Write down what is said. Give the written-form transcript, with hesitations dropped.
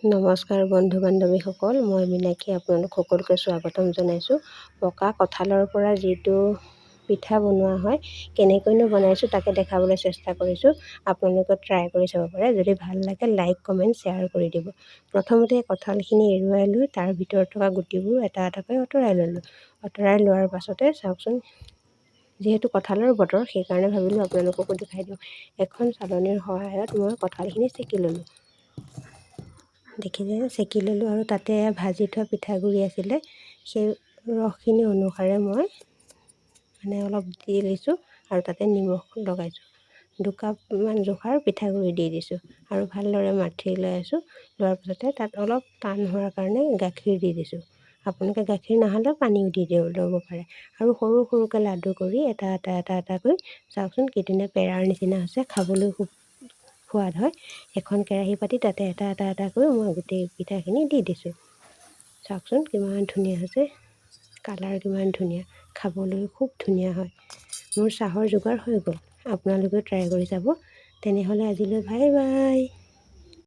নমস্কাৰ বন্ধু বান্ধৱীসকল, মই মীনাক্ষী আপোনালোক সকলোকে স্বাগতম জনাইছোঁ। পকা কঁঠালৰ পৰা যিটো পিঠা বনোৱা হয়, কেনেকৈনো বনাইছোঁ তাকে দেখাবলৈ চেষ্টা কৰিছোঁ। আপোনালোকে ট্ৰাই কৰি চাব পাৰে। যদি ভাল লাগে লাইক কমেণ্ট শ্বেয়াৰ কৰি দিব। প্ৰথমতে কঁঠালখিনি এৰুৱাই লৈ তাৰ ভিতৰত থকা গুটিবোৰ এটা এটাকৈ আঁতৰাই ল'লোঁ। আঁতৰাই লোৱাৰ পাছতে চাওকচোন, যিহেতু কঁঠালৰ বতৰ সেইকাৰণে ভাবিলোঁ আপোনালোককো দেখাই দিওঁ। এখন চালনীৰ সহায়ত মই কঁঠালখিনি চেকি ল'লোঁ। দেখিলে চেকি ল'লোঁ আৰু তাতে ভাজি থোৱা পিঠাগুড়ি আছিলে, সেই ৰসখিনি অনুসাৰে মই অলপ দি দিছোঁ আৰু তাতে নিমখ লগাইছোঁ। 2 কাপমান জোখাৰ পিঠাগুড়ি দি দিছোঁ আৰু ভালদৰে মাঠি লৈ আছোঁ। লোৱাৰ পাছতে তাত অলপ টান হোৱাৰ কাৰণে গাখীৰ দি দিছোঁ। আপোনালোকে গাখীৰ নহ'লে পানীও দি ল'ব পাৰে আৰু সৰু সৰুকৈ লাডু কৰি এটাকৈ চাওকচোন কি ধুনীয়া পেৰাৰ নিচিনা হৈছে, খাবলৈ খুব সোৱাদ হয়। এখন কেৰাহী পাতি তাতে এটাকৈ মই গোটেই পিঠাখিনি দি দিছোঁ। চাওকচোন কিমান ধুনীয়া হৈছে, কালাৰ কিমান ধুনীয়া, খাবলৈ খুব ধুনীয়া হয়। মোৰ চাহৰ যোগাৰ হৈ গ'ল। আপোনালোকেও ট্ৰাই কৰি চাব। তেনেহ'লে আজিলৈ বাই বাই।